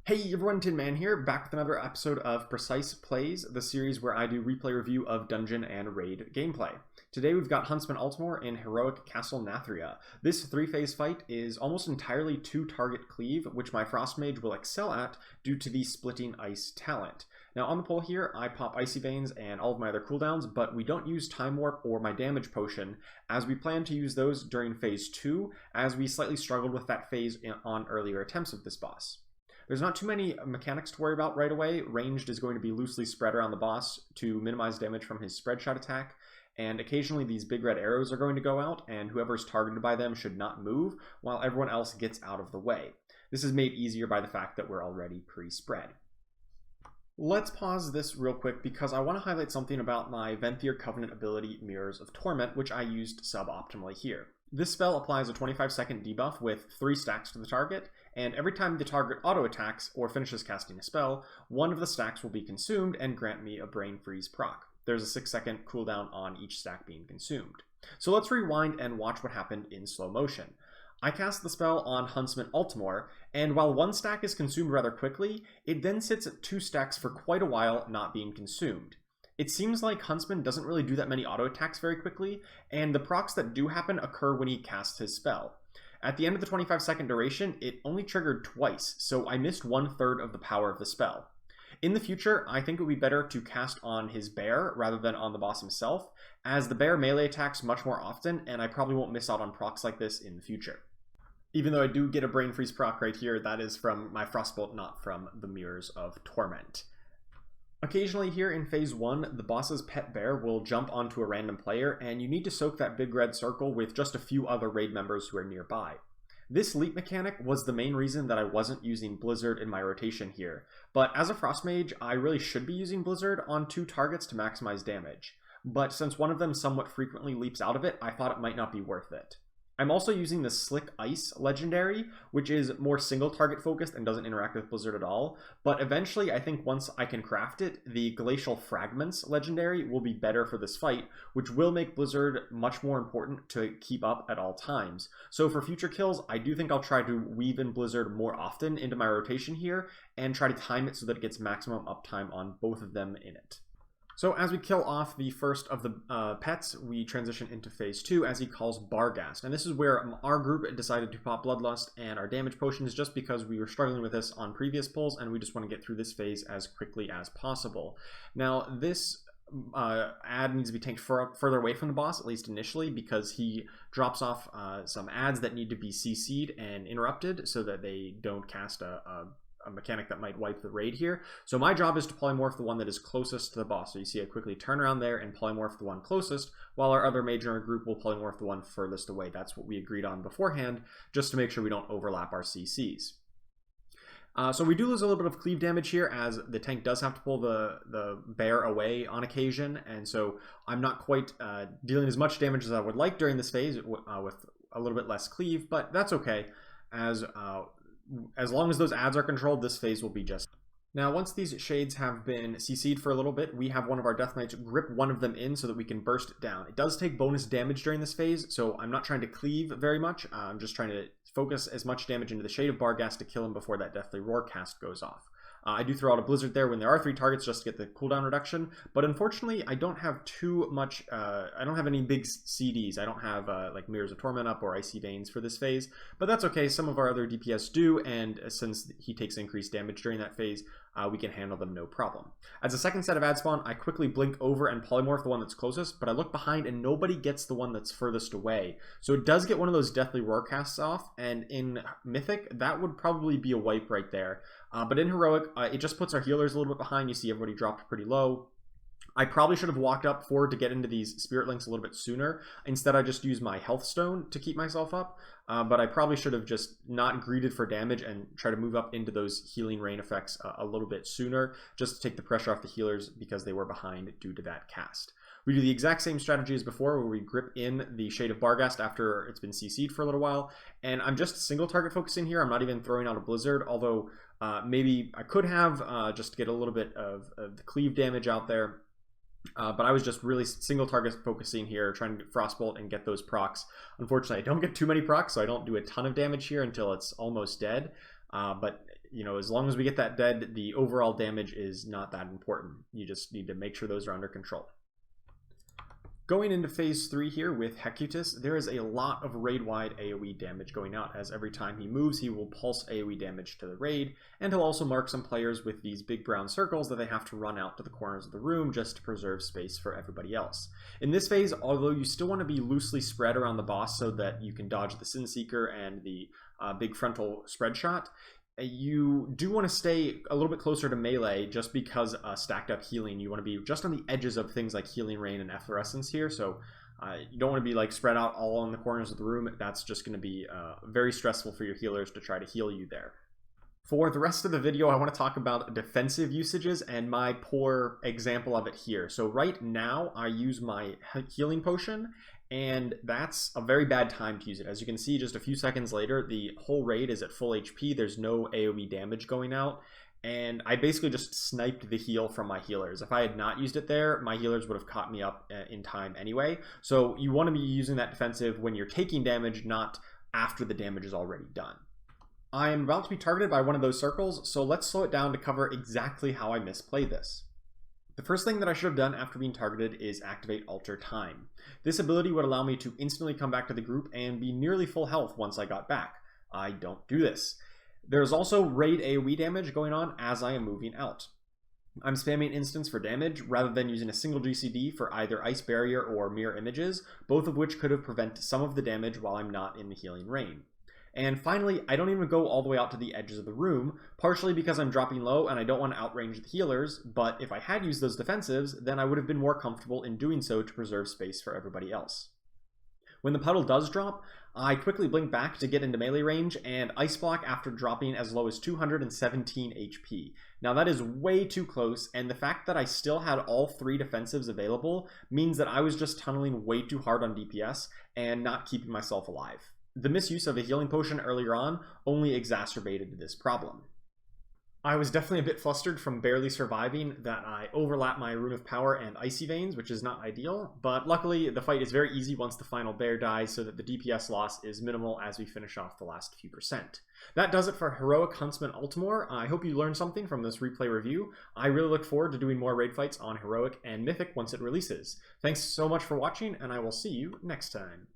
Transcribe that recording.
Hey everyone, Tin Man here, back with another episode of Precise Plays, the series where I do replay review of dungeon and raid gameplay. Today we've got Huntsman Altimor in heroic Castle Nathria. This three-phase fight is almost entirely two-target cleave, which my Frost Mage will excel at due to the splitting ice talent. Now on the pole here, I pop Icy Veins and all of my other cooldowns, but we don't use Time Warp or my damage potion, as we plan to use those during phase 2, as we slightly struggled with that phase on earlier attempts of this boss. There's not too many mechanics to worry about right away. Ranged is going to be loosely spread around the boss to minimize damage from his spread shot attack, and occasionally these big red arrows are going to go out, and whoever's targeted by them should not move, while everyone else gets out of the way. This is made easier by the fact that we're already pre-spread. Let's pause this real quick because I want to highlight something about my Venthyr Covenant ability Mirrors of Torment, which I used suboptimally here. This spell applies a 25-second debuff with 3 stacks to the target, and every time the target auto-attacks or finishes casting a spell, one of the stacks will be consumed and grant me a Brain Freeze proc. There's a 6-second cooldown on each stack being consumed. So let's rewind and watch what happened in slow motion. I cast the spell on Huntsman Altimor, and while 1 stack is consumed rather quickly, it then sits at 2 stacks for quite a while not being consumed. It seems like Huntsman doesn't really do that many auto attacks very quickly, and the procs that do happen occur when he casts his spell. At the end of the 25-second duration, it only triggered twice, so I missed 1/3 of the power of the spell. In the future, I think it would be better to cast on his bear rather than on the boss himself, as the bear melee attacks much more often, and I probably won't miss out on procs like this in the future. Even though I do get a Brain Freeze proc right here, that is from my Frostbolt, not from the Mirrors of Torment. Occasionally here in phase 1, the boss's pet bear will jump onto a random player, and you need to soak that big red circle with just a few other raid members who are nearby. This leap mechanic was the main reason that I wasn't using Blizzard in my rotation here, but as a Frost Mage, I really should be using Blizzard on 2 targets to maximize damage. But since one of them somewhat frequently leaps out of it, I thought it might not be worth it. I'm also using the Slick Ice legendary, which is more single target focused and doesn't interact with Blizzard at all, but eventually I think once I can craft it, the Glacial Fragments legendary will be better for this fight, which will make Blizzard much more important to keep up at all times. So for future kills, I do think I'll try to weave in Blizzard more often into my rotation here, and try to time it so that it gets maximum uptime on both of them in it. So as we kill off the first of the pets, we transition into phase 2 as he calls Barghast. And this is where our group decided to pop Bloodlust and our damage potions just because we were struggling with this on previous pulls and we just want to get through this phase as quickly as possible. Now this ad needs to be tanked further away from the boss, at least initially, because he drops off some ads that need to be CC'd and interrupted so that they don't cast a mechanic that might wipe the raid here. So my job is to polymorph the one that is closest to the boss. So you see I quickly turn around there and polymorph the one closest, while our other mage in our group will polymorph the one furthest away. That's what we agreed on beforehand, just to make sure we don't overlap our CCs. So we do lose a little bit of cleave damage here, as the tank does have to pull the bear away on occasion, and so I'm not quite dealing as much damage as I would like during this phase with a little bit less cleave, but that's okay, as long as those ads are controlled, this phase will be just. Now, once these shades have been CC'd for a little bit, we have one of our Death Knights grip one of them in so that we can burst it down. It does take bonus damage during this phase, so I'm not trying to cleave very much. I'm just trying to focus as much damage into the Shade of Barghast to kill him before that Deathly Roar cast goes off. I do throw out a Blizzard there when there are 3 targets just to get the cooldown reduction, but unfortunately I don't have too much, I don't have any big CDs. I don't have like Mirrors of Torment up or Icy Veins for this phase, but that's okay. Some of our other DPS do, and since he takes increased damage during that phase, we can handle them no problem. As a second set of ad spawn, I quickly blink over and polymorph the one that's closest, but I look behind and nobody gets the one that's furthest away. So it does get one of those Deathly Roar casts off, and in Mythic, that would probably be a wipe right there. But in Heroic, it just puts our healers a little bit behind. You see everybody dropped pretty low. I probably should have walked up forward to get into these Spirit Links a little bit sooner. Instead, I just used my Health Stone to keep myself up. But I probably should have just not greeted for damage and try to move up into those Healing Rain effects a little bit sooner, just to take the pressure off the healers because they were behind due to that cast. We do the exact same strategy as before, where we grip in the Shade of Barghast after it's been CC'd for a little while. And I'm just single target focusing here. I'm not even throwing out a Blizzard, although maybe I could have just to get a little bit of the cleave damage out there. But I was just really single target focusing here, trying to Frostbolt and get those procs. Unfortunately, I don't get too many procs, so I don't do a ton of damage here until it's almost dead. But you know, as long as we get that dead, the overall damage is not that important. You just need to make sure those are under control. Going into phase 3 here with Hecutus, there is a lot of raid-wide AoE damage going out, as every time he moves, he will pulse AoE damage to the raid, and he'll also mark some players with these big brown circles that they have to run out to the corners of the room just to preserve space for everybody else. In this phase, although you still want to be loosely spread around the boss so that you can dodge the Sin Seeker and the big frontal spread shot, you do want to stay a little bit closer to melee just because stacked up healing. You want to be just on the edges of things like Healing Rain and Efflorescence here, so you don't want to be like spread out all in the corners of the room. That's just going to be very stressful for your healers to try to heal you there. For the rest of the video, I want to talk about defensive usages and my poor example of it here. So right now, I use my healing potion, and that's a very bad time to use it. As you can see, just a few seconds later, the whole raid is at full HP. There's no AoE damage going out, and I basically just sniped the heal from my healers. If I had not used it there, my healers would have caught me up in time anyway. So you want to be using that defensive when you're taking damage, not after the damage is already done. I'm about to be targeted by one of those circles, so let's slow it down to cover exactly how I misplayed this. The first thing that I should have done after being targeted is activate Alter Time. This ability would allow me to instantly come back to the group and be nearly full health once I got back. I don't do this. There's also raid AoE damage going on as I am moving out. I'm spamming instants for damage rather than using a single GCD for either Ice Barrier or Mirror Images, both of which could have prevented some of the damage while I'm not in the Healing Rain. And finally, I don't even go all the way out to the edges of the room, partially because I'm dropping low and I don't want to outrange the healers, but if I had used those defensives, then I would have been more comfortable in doing so to preserve space for everybody else. When the puddle does drop, I quickly blink back to get into melee range and Ice Block after dropping as low as 217 HP. Now that is way too close, and the fact that I still had all 3 defensives available means that I was just tunneling way too hard on DPS and not keeping myself alive. The misuse of a healing potion earlier on only exacerbated this problem. I was definitely a bit flustered from barely surviving that I overlapped my Rune of Power and Icy Veins, which is not ideal, but luckily the fight is very easy once the final bear dies so that the DPS loss is minimal as we finish off the last few percent. That does it for Heroic Huntsman Altimor. I hope you learned something from this replay review. I really look forward to doing more raid fights on Heroic and Mythic once it releases. Thanks so much for watching, and I will see you next time.